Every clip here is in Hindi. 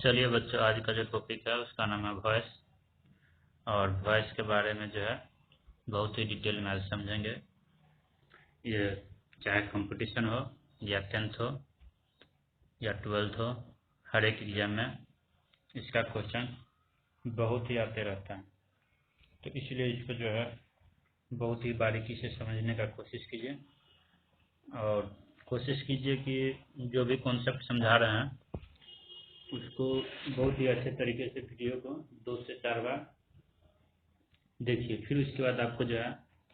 चलिए बच्चों, आज का जो टॉपिक है उसका नाम है वॉइस। और वॉइस के बारे में जो है बहुत ही डिटेल में आज समझेंगे। ये चाहे कंपटीशन हो या 10th हो या 12th हो, हर एक एग्जाम में इसका क्वेश्चन बहुत ही आते रहता है। तो इसलिए इसको जो है बहुत ही बारीकी से समझने का कोशिश कीजिए और कोशिश कीजिए कि जो भी कॉन्सेप्ट समझा रहे हैं उसको बहुत ही अच्छे तरीके से वीडियो को 2 से 4 बार देखिए। फिर उसके बाद आपको जो है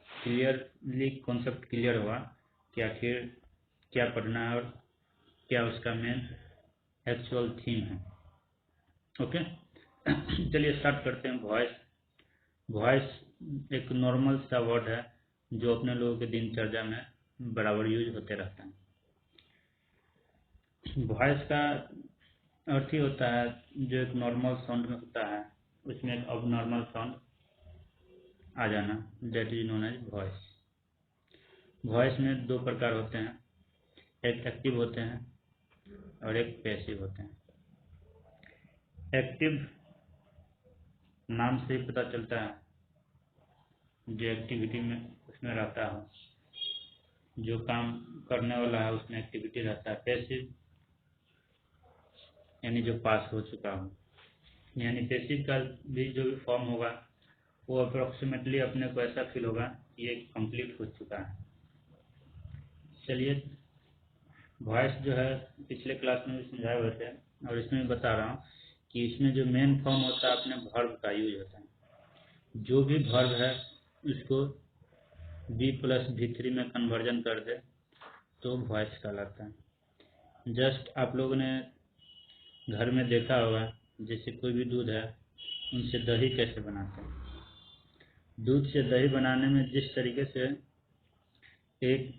क्लियरली कॉन्सेप्ट क्लियर हुआ कि आखिर क्या पढ़ना है और क्या उसका मेन एक्चुअल थीम है। ओके, चलिए स्टार्ट करते हैं। वॉइस एक नॉर्मल सा वर्ड है जो अपने लोगों के दिनचर्या में बराबर यूज होते रहता है। वॉइस का अर्थ ही होता है जो एक नॉर्मल साउंड में होता है उसमें एक अब नॉर्मल साउंड आ जाना, that is known as voice. Voice में 2 प्रकार होते हैं, एक एक्टिव होते हैं और एक पैसिव होते हैं। एक्टिव नाम से ही पता चलता है, जो एक्टिविटी में उसमें रहता हो, जो काम करने वाला है उसमें एक्टिविटी रहता है। पैसिव यानी जो पास हो चुका हो, यानी पैसिव का भी जो भी फॉर्म होगा वो अप्रोक्सीमेटली अपने को ऐसा फील होगा कि ये कंप्लीट हो चुका है। चलिए, वॉइस जो है पिछले क्लास में भी समझाए हुए थे और इसमें भी बता रहा हूँ कि इसमें जो मेन फॉर्म होता है अपने वर्ब का यूज होता है। जो भी वर्ब है उसको V+V3 में कन्वर्जन कर दे तो वॉइस कहलाता है। जस्ट आप लोगों ने घर में देखा होगा, जैसे कोई भी दूध है उनसे दही कैसे बनाते हैं। दूध से दही बनाने में जिस तरीके से एक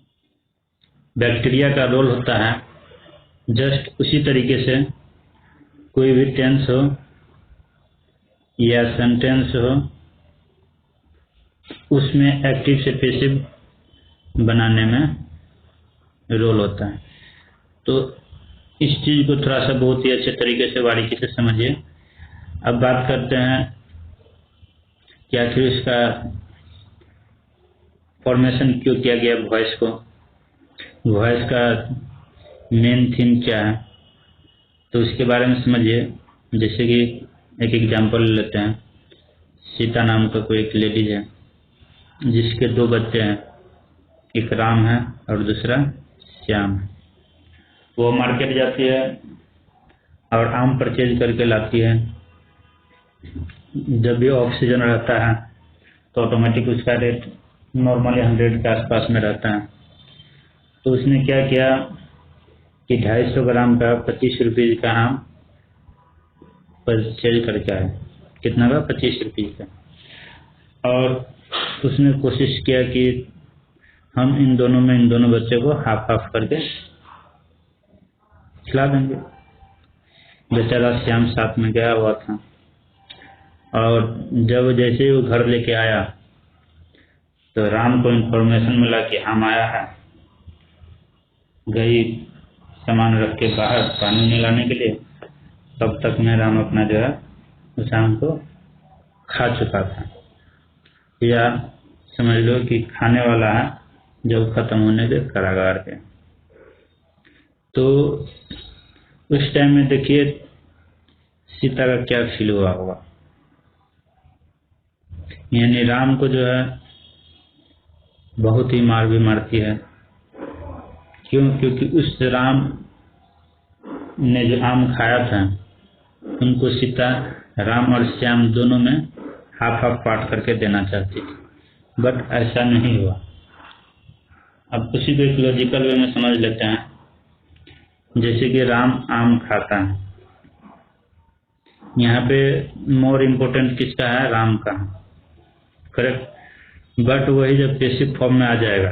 बैक्टीरिया का रोल होता है, जस्ट उसी तरीके से कोई भी टेंस हो या सेंटेंस हो उसमें एक्टिव से पैसिव बनाने में रोल होता है। तो इस चीज को थोड़ा सा बहुत ही अच्छे तरीके से बारीकी से समझिए। अब बात करते हैं कि आखिर इसका फॉर्मेशन क्यों किया गया वॉइस को, वॉइस का मेन थीम क्या है, तो उसके बारे में समझिए। जैसे कि एक एग्जांपल लेते हैं। सीता नाम का कोई एक लेडीज है जिसके 2 बच्चे हैं, एक राम है और दूसरा श्याम है। वो मार्केट जाती है और आम परचेज करके लाती है। जब भी ऑफ सीजन रहता है तो ऑटोमेटिक उसका रेट नॉर्मली 100 के आसपास में रहता है। तो उसने क्या किया कि 250 ग्राम का 25 रुपये का आम परचेज करके आया। कितना का? 25 रुपये का। और उसने कोशिश किया कि हम इन दोनों बच्चों को हाफ हाफ करके खिला देंगे। बेचारा श्याम साथ में गया हुआ था और जब जैसे ही वो घर लेके आया तो राम को इन्फॉर्मेशन मिला कि आम आया है। गई सामान रख के बाहर पानी मिलाने के लिए, तब तक में राम अपना जो है उस आम को खा चुका था, या समझ लो कि खाने वाला है जब खत्म होने के कगार पे। तो उस टाइम में देखिए सीता का क्या फील हुआ होगा। यानी राम को जो है बहुत ही मार भी मारती है। क्यों? क्योंकि उस राम ने जो आम खाया था उनको सीता राम और श्याम दोनों में हाफ हाफ पार्ट करके देना चाहती थी, बट ऐसा नहीं हुआ। अब उसी को एक लॉजिकल वे में समझ लेते हैं। जैसे कि राम आम खाता है, यहाँ पे मोर इम्पोर्टेंट किसका है? राम का, करेक्ट। बट वही जब पैसिव फॉर्म में आ जाएगा,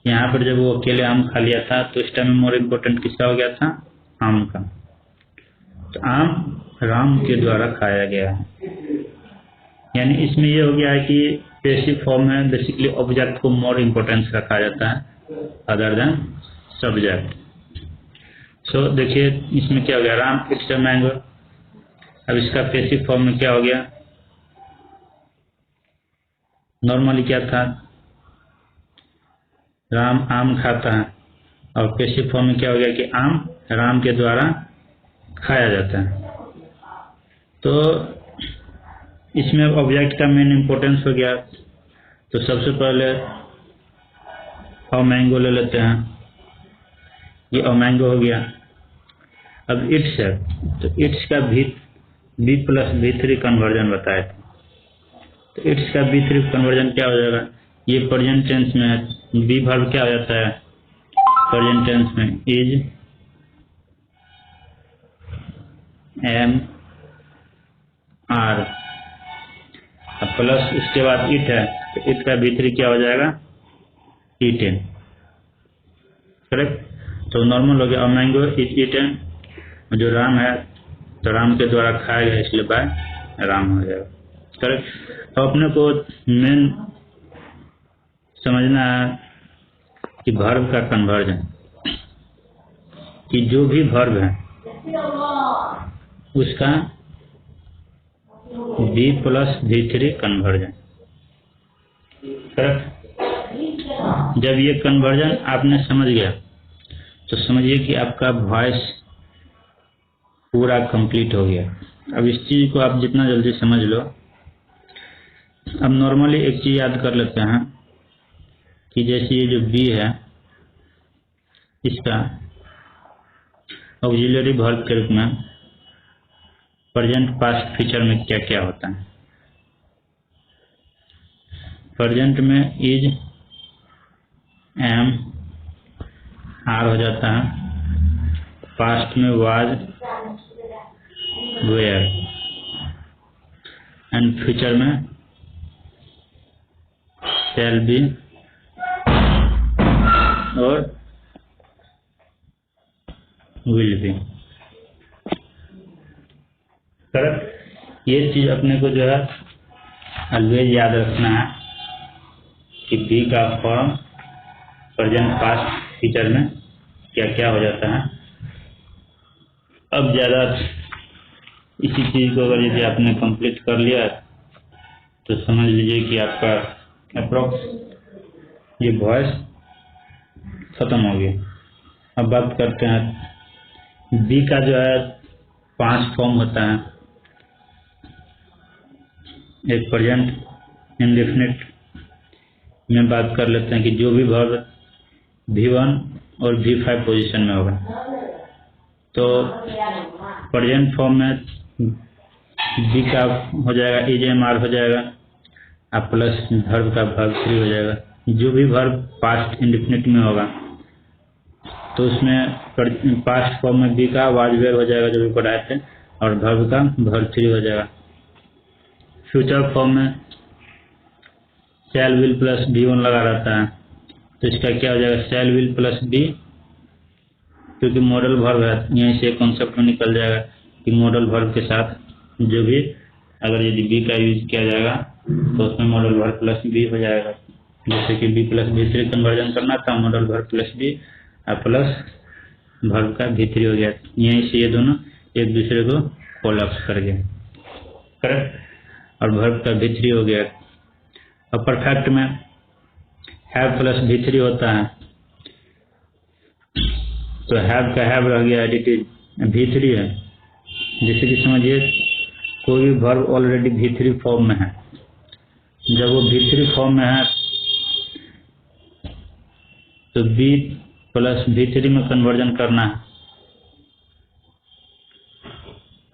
यहाँ पर जब वो अकेले आम खा लिया था तो इस टाइम में मोर इम्पोर्टेंट किसका हो गया था? आम का। तो आम राम के द्वारा खाया गया है। यानी इसमें ये हो गया है कि पैसिव फॉर्म में बेसिकली ऑब्जेक्ट को मोर इम्पोर्टेंस रखा जाता है अदर देन सब्जेक्ट। सो देखिए इसमें क्या हो गया, राम इट्स अ मैंगो, अब इसका पैसिव फॉर्म में क्या हो गया, नॉर्मली क्या था, राम आम खाता है, और पैसिव फॉर्म में क्या हो गया कि आम राम के द्वारा खाया जाता है। तो इसमें ऑब्जेक्ट का मेन इंपॉर्टेंस हो गया। तो सबसे पहले अ मैंगो ले लेते हैं, ये अ मैंगो हो गया। अब इट्स है, तो इट्स का बी प्लस B3 कन्वर्जन बताया था। तो इट्स का B3 कन्वर्जन क्या हो जाएगा, ये प्रेजेंट टेंस में है, बी वर्ब क्या हो जाता है प्रेजेंट टेंस में, इज एम आर, प्लस उसके बाद इट है, तो इट का B3 क्या हो जाएगा ईटेन, करेक्ट। तो नॉर्मल हो गया, अ मैंगो इज ईटेन, जो राम है तो राम के द्वारा खाया गया इसलिए बाय राम हो जाएगा, करेक्ट। तो अपने को मेन समझना है कि वर्ब का कन्वर्जन, कि जो भी वर्ब है उसका B plus B3 conversion, correct. जब ये कन्वर्जन आपने समझ गया तो समझिए कि आपका वॉइस पूरा कंप्लीट हो गया। अब इस चीज को आप जितना जल्दी समझ लो। अब नॉर्मली एक चीज याद कर लेते हैं कि जैसे ये जो बी है इसका ऑक्सिलरी वर्ब के रूप में प्रेजेंट पास्ट फ्यूचर में क्या क्या होता है। प्रेजेंट में इज एम आर हो जाता है, पास्ट में वाज वेयर, एंड फ्यूचर में शैल बी और विल बी, करेक्ट। ये चीज अपने को जो है ऑलवेज याद रखना है कि बी का फॉर्म प्रेजेंट पास्ट फ्यूचर में क्या क्या हो जाता है। अब ज्यादा इसी चीज को अगर यदि आपने कंप्लीट कर लिया तो समझ लीजिए कि आपका अप्रोक्स ये वॉइस खत्म हो गया। अब बात करते हैं बी का जो है 5 फॉर्म होता है। एक प्रेजेंट इंडेफिनिट में बात कर लेते हैं कि जो भी वर्ब V1 और V5 पोजीशन में होगा, तो प्रेजेंट फॉर्म में बी का हो जाएगा इज एम आर हो जाएगा, अब प्लस वर्ब का वर्ब 3 हो जाएगा। जो भी वर्ब पास्ट इंडेफिनिट में होगा तो उसमें पास्ट फॉर्म में बी का वाज वेयर हो जाएगा जो भी पढ़ाए थे, और वर्ब का वर्ब 3 हो जाएगा। फ्यूचर फॉर्म में शैल विल प्लस B1 लगा रहता है, तो इसका क्या हो जाएगा शैल विल प्लस बी, क्योंकि मॉडल वर्ब है, यहीं से कॉन्सेप्ट में निकल जाएगा कि मॉडल वर्ब के साथ जो भी अगर यदि बी का यूज किया जाएगा तो उसमें मॉडल वर्ब प्लस बी हो जाएगा। जैसे कि बी प्लस B3 कन्वर्जन करना था, मॉडल वर्ब प्लस बी और प्लस वर्ब का V3 हो गया, यहीं से ये दोनों एक दूसरे को कोलैप्स कर गए, करेक्ट। और वर्ब का V3 हो गया। अब परफेक्ट में हैव प्लस V3 होता है, तो हैव का हैव रह गया, एडिटेड V3 है। जैसे कि समझिए कोई भी वर्ब ऑलरेडी V3 फॉर्म में है, जब वो V3 फॉर्म में है तो B प्लस V3 में कन्वर्जन करना है।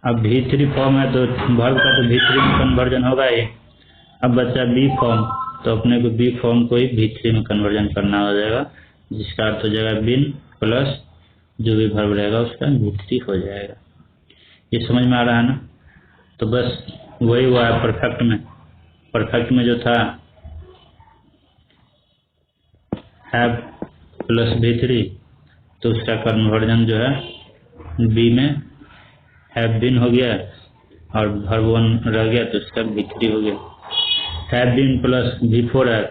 अब V3 फॉर्म है तो वर्ब का तो V3 में कन्वर्जन होगा ही। अब बचा B फॉर्म, तो अपने को B फॉर्म को ही V3 में कन्वर्जन करना हो जाएगा, जिसका अर्थ हो जाएगा बिन प्लस जो भी वर्ब रहेगा उसका V3 हो जाएगा। ये समझ में आ रहा है ना। तो बस वही हुआ है परफेक्ट में। परफेक्ट में जो था हैव प्लस V3, तो उसका कन्वर्जन जो है बी में हैव बीन हो गया और वर्ब 1 रह गया तो उसका V3 हो गया। हैव बीन प्लस V4 है,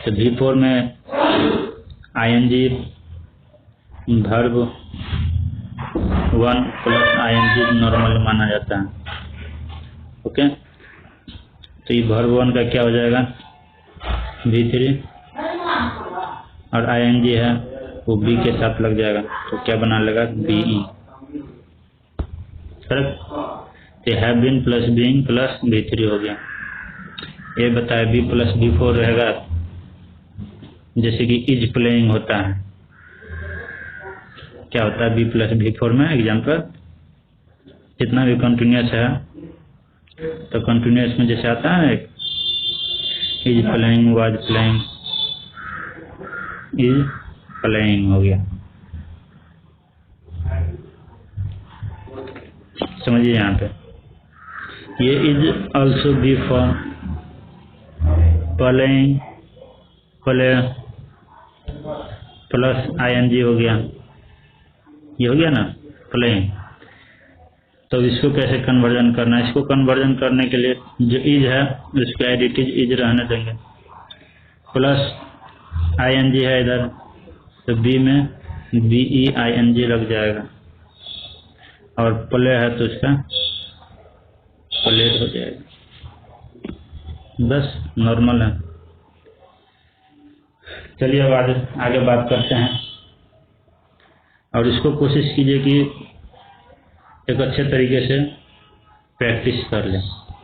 तो V4 में ING verb 1 plus ING normal माना जाता है। ओके, तो ये वर्ब वन का क्या हो जाएगा V3 और ING है वो B के साथ लग जाएगा तो क्या बना लेगा BE। करेक्ट, तो have been plus being plus V3 हो गया। ये बताए B प्लस B4 रहेगा, जैसे कि इज प्लेइंग होता है, क्या होता है B प्लस B4 में एग्जाम्पल जितना भी कंटिन्यूस है तो कंटिन्यूस में जैसे आता है is playing was playing is playing हो गया। समझिए यहाँ पे ये is also be form playing play plus ING हो गया, ये हो गया ना प्लेइंग। तो इसको कैसे कन्वर्जन करना है, इसको कन्वर्जन करने के लिए जो इज है उसको एडिटिव इज रहने देंगे, प्लस ING है इधर तो B में BEING लग जाएगा और प्ले है तो उसका प्लेड हो जाएगा, बस नॉर्मल है। चलिए अब आगे बात करते हैं और इसको कोशिश कीजिए कि एक अच्छे तरीके से प्रैक्टिस कर लें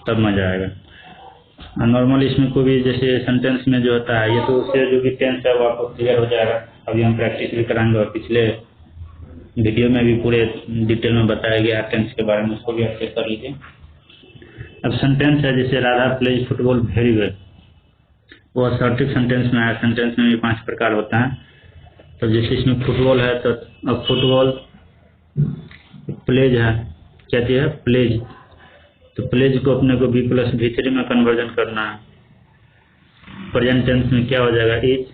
तब मजा आएगा। नॉर्मली इसमें कोई भी जैसे सेंटेंस में जो होता है ये तो उससे जो भी टेंस है वो आपको क्लियर हो जाएगा, अभी हम प्रैक्टिस भी कराएंगे और पिछले वीडियो में भी पूरे डिटेल में बताया गया टेंस के बारे में, उसको भी अच्छे कर लीजिए। अब सेंटेंस है जैसे Radha plays football very well, वो असर्टिव सेंटेंस में है, सेंटेंस में भी 5 प्रकार होता है। तो जैसे इसमें फुटबॉल है तो अब फुटबॉल प्लेज है, क्या चीज है प्लेज, तो प्लेज को अपने को B प्लस V3 में कन्वर्जन करना है। प्रेजेंट टेंस में क्या हो जाएगा इज,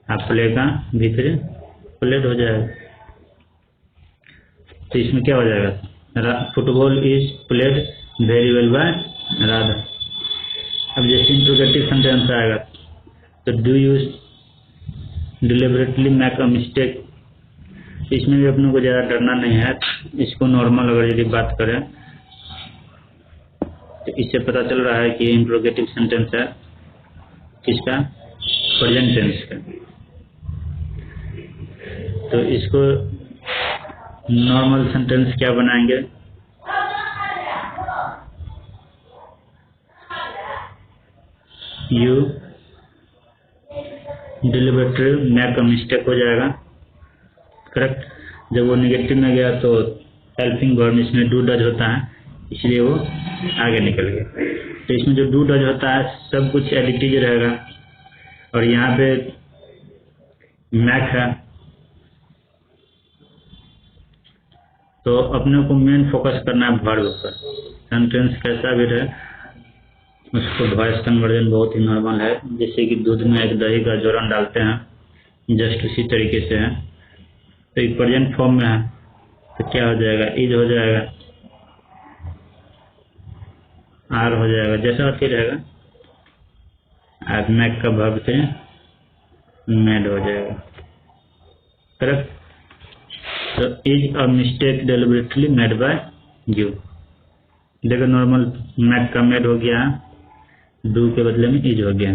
आप प्ले का V3 प्लेड हो जाएगा, तो इसमें क्या हो जाएगा football is played very well by Radha. अब जैसे इंट्रोगेटिव सेंटेंस आएगा तो do you deliberately make a mistake, इसमें भी अपने को ज़्यादा डरना नहीं है, इसको नॉर्मल अगर यदि बात करें तो इससे पता चल रहा है कि इंट्रोगेटिव सेंटेंस है किसका प्रेजेंट टेंस का। तो इसको नॉर्मल सेंटेंस क्या बनाएंगे, you deliberately make a mistake हो जाएगा। करेक्ट, जब वो नेगेटिव में गया तो हेल्पिंग वर्ब इसमें डू डज होता है इसलिए वो आगे निकल गया। तो इसमें जो डू डज होता है सब कुछ एडिटिव रहेगा और यहाँ पे मैक है तो अपने को मेन फोकस करना है वर्ब पर। सेंटेंस कैसा भी रहे उसको वॉइस कन्वर्जन बहुत ही नॉर्मल है, जैसे कि दूध में एक दही का जोरन डालते हैं जस्ट उसी तरीके से है। तो एक प्रेजेंट फॉर्म में है तो क्या हो जाएगा इज हो जाएगा, आर हो जाएगा, जैसा आती रहेगा आप मैक का वर्ब से मेड हो जाएगा। करेक्ट, तो is a mistake deliberately made by you, देखो नॉर्मल मैक का मेड हो गया, डू के बदले में इज हो गया।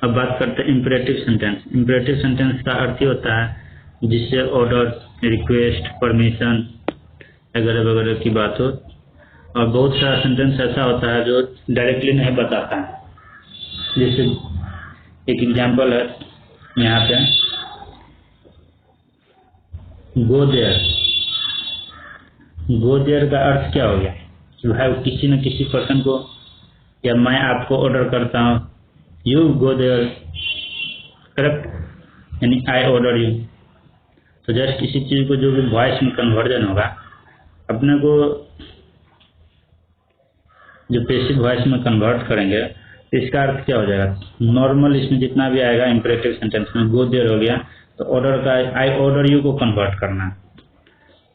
अब बात करते हैं इंपरेटिव सेंटेंस। इंपरेटिव सेंटेंस का अर्थ ही होता है जिससे ऑर्डर, रिक्वेस्ट, परमिशन वगैरह वगैरह की बात हो, और बहुत सारा सेंटेंस ऐसा होता है जो डायरेक्टली नहीं बताता है। जैसे एक एग्जांपल है यहाँ पे, गो देयर, गो देयर का अर्थ क्या हो गया कि भाई किसी न किसी पर्सन को या मैं आपको ऑर्डर करता हूँ यू गो देयर, करेक्ट, यानी आई ऑर्डर यू। तो जस्ट किसी चीज को जो भी वॉइस में कन्वर्जन होगा अपने को जो पैसिव वॉइस में कन्वर्ट करेंगे तो इसका अर्थ क्या हो जाएगा, नॉर्मल इसमें जितना भी आएगा इंपरेटिव सेंटेंस में गो देयर हो गया तो ऑर्डर का आई ऑर्डर यू को कन्वर्ट करना है,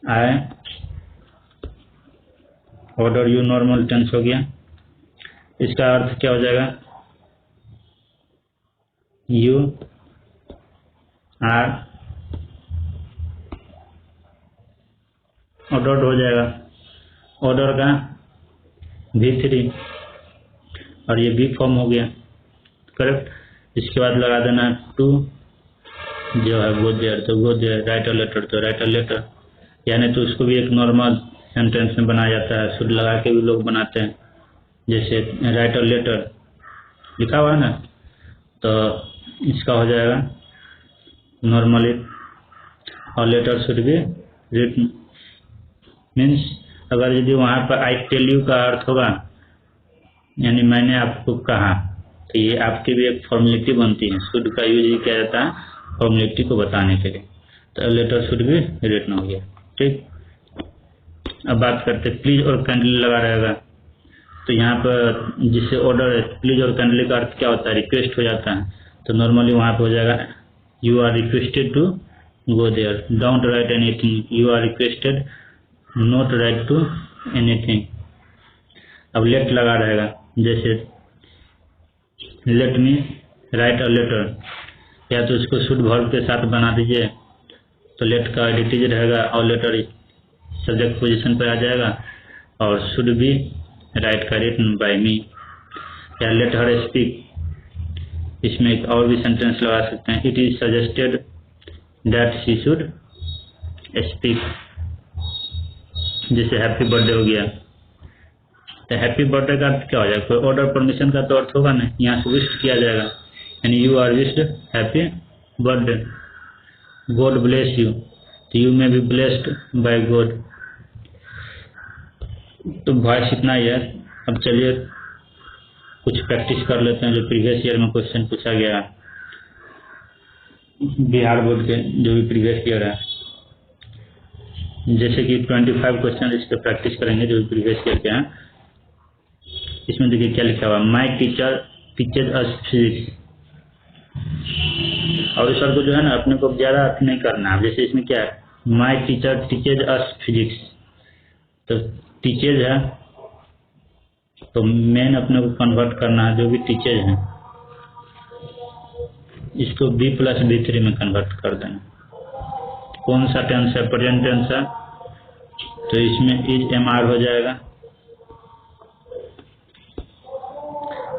I order you normal tense हो गया। इसका अर्थ क्या हो जाएगा, यू आर ऑर्डर्ड हो जाएगा, ऑर्डर का V3 और ये B फॉर्म हो गया, करेक्ट। इसके बाद लगा देना 2 जो है गो देयर, तो go there, write a letter तो राइट अ लेटर, यानी तो उसको भी एक नॉर्मल सेंटेंस में बनाया जाता है, शुड लगा के भी लोग बनाते हैं, जैसे राइट अ लेटर लिखा हुआ है ना, तो इसका हो जाएगा नॉर्मली और letter should be written, means अगर यदि वहाँ पर आई टेल यू का अर्थ होगा यानी मैंने आपको कहा, तो ये आपकी भी एक फॉर्मेलिटी बनती है, शुड का यूज किया जाता है फॉर्मेलिटी को बताने के लिए, तो लेटर शुड बी रिटन हो गया, ठीक। अब बात करते प्लीज और काइंडली लगा रहेगा, तो यहाँ पर जिससे ऑर्डर प्लीज और काइंडली का अर्थ क्या होता है, रिक्वेस्ट हो जाता है, तो नॉर्मली वहाँ पे हो जाएगा you are requested to go there, don't write anything, you are requested not write to anything. अब लेट लगा रहेगा, जैसे let me write a letter, या तो इसको शुड वर्ब के साथ बना दीजिए, तो लेट का एडिटिज रहेगा और लेटर सब्जेक्ट पोजीशन पर आ जाएगा, और शुड बी राइट का रिटन बाय मी, या लेट हर स्पीक, इसमें एक और भी सेंटेंस लगा सकते हैं, it is suggested that she should speak, जैसे हैप्पी बर्थडे हो गया, तो हैप्पी बर्थडे का अर्थ क्या हो जाएगा, कोई ऑर्डर परमिशन का तो अर्थ होगा ना, यहाँ से विश किया जाएगा, यानी you are wished happy birthday, God bless you, तो you may be blessed by God. तो वॉइस इतना ही है। अब चलिए कुछ प्रैक्टिस कर लेते हैं जो प्रीवियस ईयर में क्वेश्चन पूछा गया बिहार बोर्ड के, जो भी प्रीवियस ईयर है, जैसे कि 25 क्वेश्चन इस पर प्रैक्टिस करेंगे जो भी प्रीवियस ईयर के हैं। इसमें देखिए क्या लिखा हुआ, my teacher teaches us physics, और इस सर को जो है ना अपने को ज़्यादा अर्थ नहीं करना है, जैसे इसमें क्या है, my teacher teaches us physics, तो टीचेज है तो मेन अपने को कन्वर्ट करना है, जो भी टीचेज है इसको B+B3 में कन्वर्ट कर देना। कौन सा टेंस है, प्रेजेंट टेंस है, तो इसमें इज MR हो जाएगा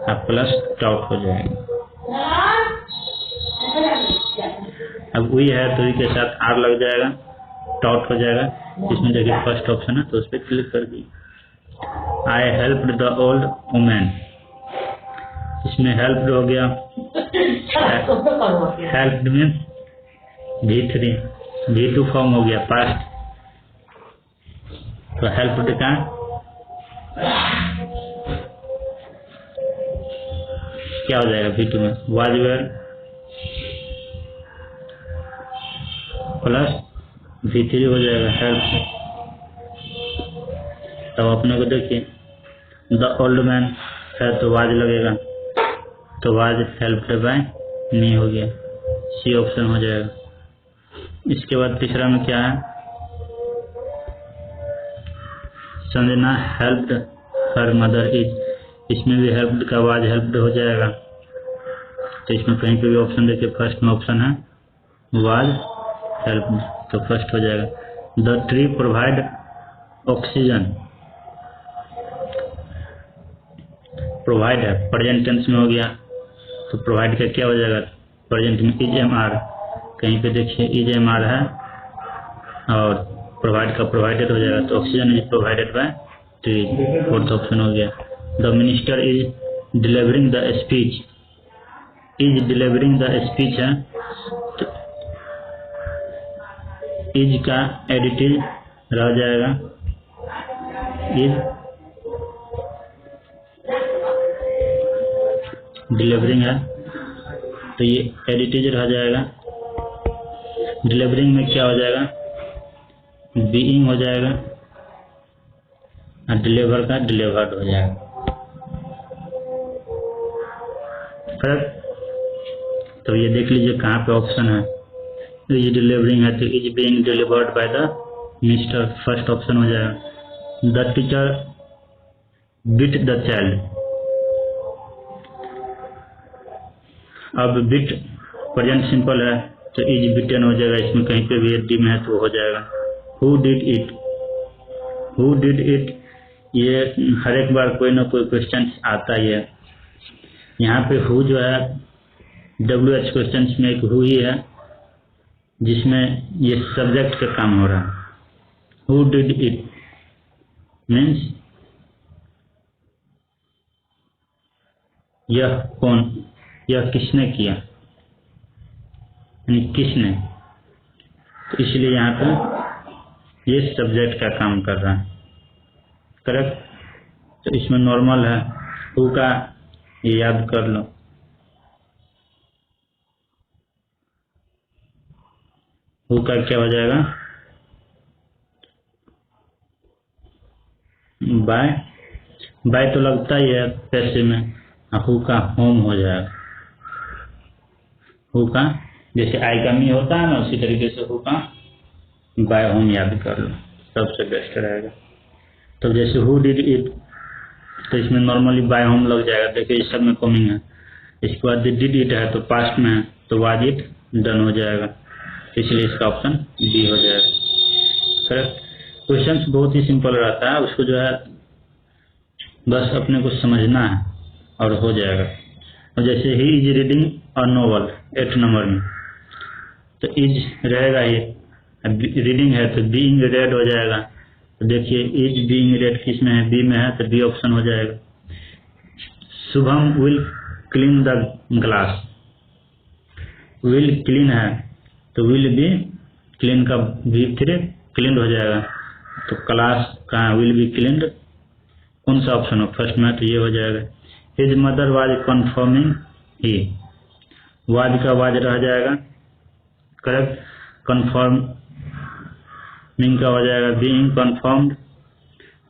और प्लस टॉट हो जाएगा। अब वही है तो के साथ R लग जाएगा, टॉट हो जाएगा। इसमें देखिए फर्स्ट ऑप्शन है तो उस पर क्लिक कर दिए। आई हेल्प्ड द ओल्ड वुमेन, इसमें हेल्प्ड हो गया, हेल्प्ड में V3, V2 फॉर्म हो गया पास्ट, तो हेल्प्ड का क्या हो जाएगा V2 में, वाज वेयर प्लस V3 हो जाएगा हेल्प। तब अपने को देखिए द ओल्ड मैन है तो वाज लगेगा, तो वाज हेल्प्ड बाय मी हो गया, C ऑप्शन हो जाएगा। इसके बाद तीसरा में क्या है, Sanjana helped her mother is, इसमें भी हेल्प्ड का वाज हेल्प्ड हो जाएगा, तो इसमें कहीं पे भी ऑप्शन देखिए फर्स्ट में ऑप्शन है वाज हेल्प्ड, तो फर्स्ट हो जाएगा। The tree provide oxygen, provide है प्रेजेंट टेंस में हो गया, तो प्रोवाइड का क्या हो जाएगा, प्रेजेंट में इज MR, कहीं पे देखिए इज MR है और प्रोवाइड का प्रोवाइडेड हो जाएगा, तो oxygen is provided by tree, fourth option हो गया। The minister is delivering the speech, is delivering the speech है तो इज का एडिटिव रह जाएगा, इज डिलीवरिंग है तो ये एडिटिज रह जाएगा। डिलीवरिंग में क्या हो जाएगा, बीइंग हो जाएगा और डिलीवर का डिलीवर्ड हो जाएगा। फर्क तो ये देख लीजिए कहाँ पे ऑप्शन है, इज डिलीवरिंग है तो is being delivered by the minister, first option हो जाएगा। The teacher beat the child, अब बिट प्रेजेंट सिंपल है तो इज बिटन हो जाएगा, इसमें कहीं पे भी डी में है तो हो जाएगा। हु डिड इट ये हर एक बार कोई ना कोई क्वेश्चन आता ही है। यहाँ पे हु जो है WH क्वेश्चन में एक हु ही है जिसमें ये सब्जेक्ट का काम हो रहा है। हु डिड इट मीन्स यह कौन, यह किसने किया, यानी किसने, तो इसलिए यहाँ पे ये सब्जेक्ट का काम कर रहा है। करेक्ट। तो इसमें नॉर्मल है, हु का ये याद कर लो। हु का क्या हो जाएगा, बाय, बाय तो लगता ही है पैसे में, हु का होम हो जाएगा। हु का जैसे आई का मी होता है ना, उसी तरीके से हु का बाय होम याद कर लो, सबसे बेस्ट रहेगा। तो जैसे हु डिड इट, तो इसमें नॉर्मली बाय होम लग जाएगा। देखिए इस सब में कमिंग है। इसके बाद डिड इट है तो पास्ट में है, तो वाज इट डन हो जाएगा, इसलिए इसका ऑप्शन बी हो जाएगा। करेक्ट। क्वेश्चन बहुत ही सिंपल रहता है, उसको जो है बस अपने को समझना है और हो जाएगा। और जैसे he is reading a novel 8 number में, तो इज रहेगा, ये रीडिंग है तो बीइंग रेड हो जाएगा। तो देखिए इज बीइंग रेड किस में है, बी में है, तो बी ऑप्शन हो जाएगा। Shubham will clean the glass, will clean है तो विल बी क्लीन का V3 क्लीन हो जाएगा। तो क्लास कहाँ, विल बी क्लीन्ड, कौन सा ऑप्शन हो फर्स्ट में, तो ये हो जाएगा। His mother was confirming he, was का वाज रह जाएगा। करेक्ट। कन्फर्मिंग का हो जाएगा बीइंग कन्फर्म्ड,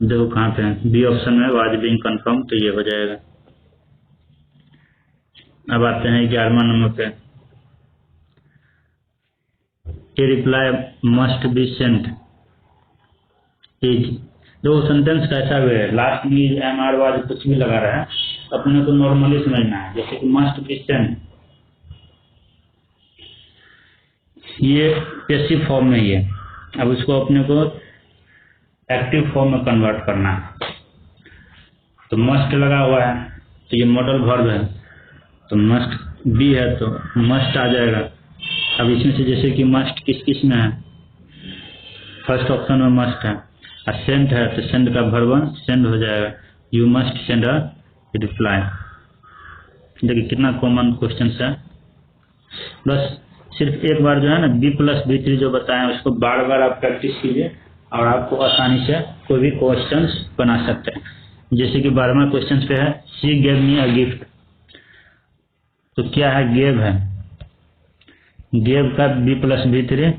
देखो कहाँ पे है, बी ऑप्शन में वाज बीइंग कन्फर्म, तो ये हो जाएगा। अब आते हैं 11वां नंबर पे। A reply must be sent is, जो सेंटेंस कैसा है, लास्ट में इज एम आर वाज कुछ भी लगा रहा है, अपने को नॉर्मली समझना है। जैसे कि मस्ट बी सेंट, ये पैसिव फॉर्म में ही है, अब उसको अपने को एक्टिव फॉर्म में कन्वर्ट करना है। तो मस्ट लगा हुआ है तो ये मॉडल वर्ब है, तो मस्ट बी है तो मस्ट आ जाएगा। अब इसमें से जैसे कि मस्ट किस किस में है, फर्स्ट ऑप्शन में मस्ट है, और सेंड है तो सेंड का वर्ब सेंड हो जाएगा, you must send a reply. देखिए कितना कॉमन क्वेश्चन है। बस सिर्फ एक बार जो है ना B+B3 जो बताएं उसको बार बार आप प्रैक्टिस कीजिए और आपको आसानी से कोई भी क्वेश्चन बना सकते हैं। जैसे कि 12वां क्वेश्चन पे है she gave me a gift, तो क्या है, गेव है, गेव का B+B3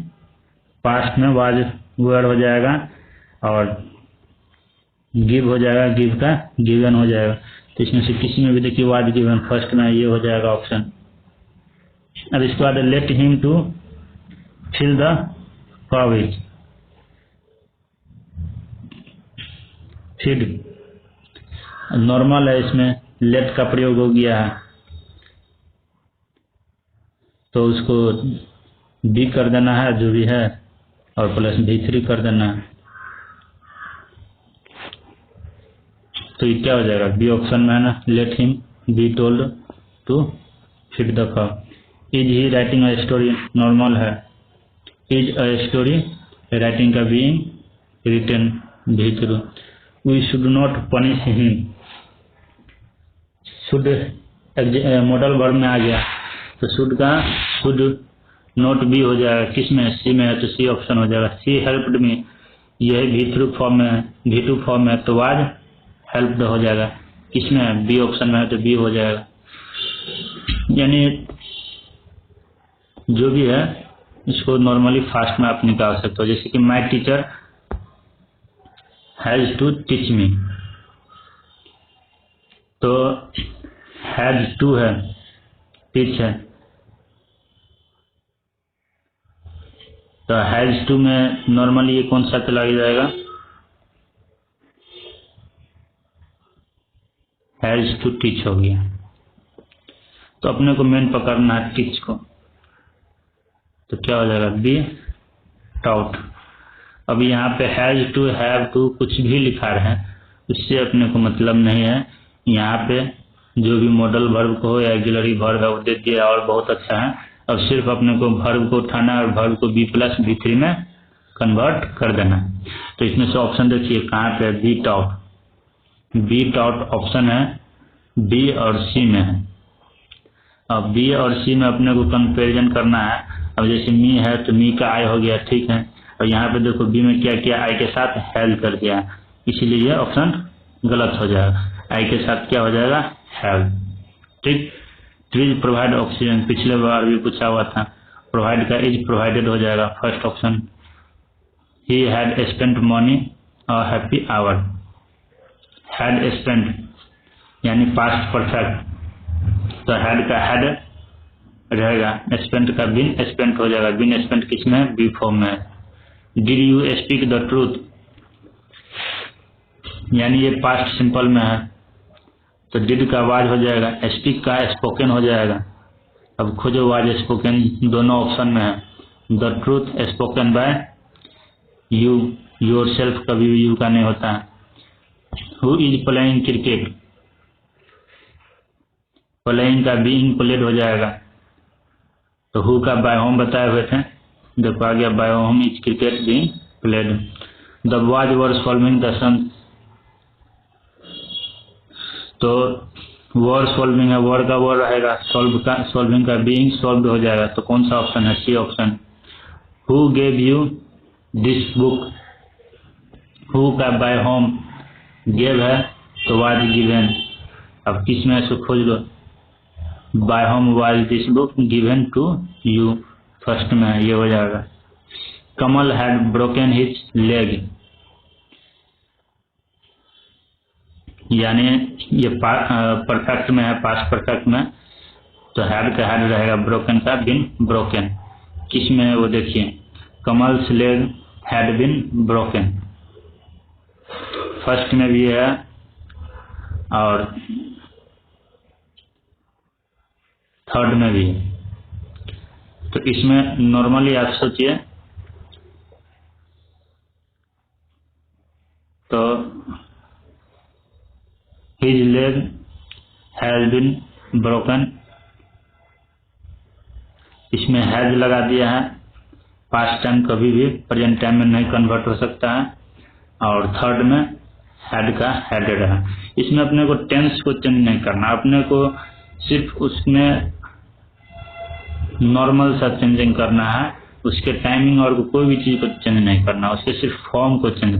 पास्ट में वाज वर्ड हो जाएगा और गिव हो जाएगा, गिव का गिवन हो जाएगा। तो इसमें से किसी में भी देखिए वाज गिवन फर्स्ट में, ये हो जाएगा ऑप्शन। अब इसके बाद let him to fill the quiz, feed normal है, इसमें लेट का प्रयोग हो गया है तो उसको बी कर देना है जो भी है और +B3 कर देना है। तो ये क्या हो जाएगा, बी ऑप्शन में है ना, let him be told to feed the cow. Is he writing a story, normal है, इज अ स्टोरी, राइटिंग का being, written V3। We should not punish him, should modal verb में आ गया तो शुड का शुड नॉट बी हो जाएगा, किस में, सी में है तो सी ऑप्शन हो जाएगा। सी हेल्प्ड मी, यह V3 फॉर्म में है, V2 फॉर्म में है तो वाज हेल्प्ड हो जाएगा, किस में है, बी ऑप्शन में है तो बी हो जाएगा। यानी जो भी है इसको नॉर्मली फास्ट में आप निकाल सकते हो। जैसे कि my teacher has to teach me, तो हैज टू है, टीच है, तो हैज टू में नॉर्मली ये कौन सा चला जाएगा, हैज टू टीच हो गया। तो अपने को मेन पकड़ना है टीच को, तो क्या हो जाएगा, बी टाउट। अब यहाँ पे हैज टू, हैव टू कुछ भी लिखा है उससे अपने को मतलब नहीं है। यहाँ पे जो भी मॉडल वर्ब को हो या ऑक्सिलरी वर्ब है वो दे दिया और बहुत अच्छा है। अब सिर्फ अपने को वर्ब को उठाना है और वर्ब को बी प्लस बी3 में कन्वर्ट कर देना। तो इसमें से ऑप्शन देखिए कहाँ पे, बी टॉप ऑप्शन है बी और सी में है। अब बी और सी में अपने को कंपेरिजन करना है। अब जैसे मी है तो मी का आई हो गया, ठीक है। और यहाँ पे देखो बी में क्या किया, आई के साथ हैव कर दिया, इसीलिए ये ऑप्शन गलत हो जाएगा। आई के साथ क्या हो जाएगा, हैव, ठीक। ट्रीज प्रोवाइड ऑक्सीजन, पिछले बार भी पूछा हुआ था, प्रोवाइड का इज प्रोवाइडेड हो जाएगा first option. He had spent money और हैप्पी आवर, हैड स्पेंट यानी पास्ट परफेक्ट, तो हैड का हैड रहेगा, स्पेंट का बिन स्पेंट हो जाएगा, बिन स्पेंट किस में, बी फॉर्म में। Did you speak the truth, यानी ये पास्ट सिंपल में है तो डिड का वाज हो जाएगा, स्पीक का स्पोकन हो जाएगा। अब खोजो वाज स्पोकन, दोनों ऑप्शन में है। The truth spoken by you, yourself कभी भी यू का नहीं होता है। Who is playing cricket, playing का बीइंग प्लेड हो जाएगा, तो हु का बाय होम बताए हुए थे, देखो आ गया by whom is cricket being played. The boys were solving the sum, तो वर सॉल्विंग है, वर का वर रहेगा, सॉल्विंग का बीइंग सॉल्व्ड हो जाएगा, तो कौन सा ऑप्शन है, C option. Who gave you this book, who का बाय होम गेव है तो वाज गिवन, अब किस में से खोज लो, by whom was this book given to you, first में ये हो जाएगा। Kamal had broken his leg, यानी ये परफेक्ट में है, पास्ट परफेक्ट में, तो हैड का हैड रहेगा, ब्रोकन का बिन ब्रोकन, किस में है वो देखिए, Kamal's leg had been broken, first में भी है और थर्ड में भी है। तो इसमें नॉर्मली आप सोचिए तो his leg has been broken, इसमें हैज लगा दिया है, पास्ट टाइम कभी भी प्रेजेंट टाइम में नहीं कन्वर्ट हो सकता है, और थर्ड में हैड का हैडेड है। इसमें अपने को टेंस को चेंज नहीं करना, अपने को सिर्फ उसमें नॉर्मल सा चेंजिंग करना है, उसके टाइमिंग और कोई भी चीज को चेंज नहीं करना, उसके सिर्फ फॉर्म को चेंज करना।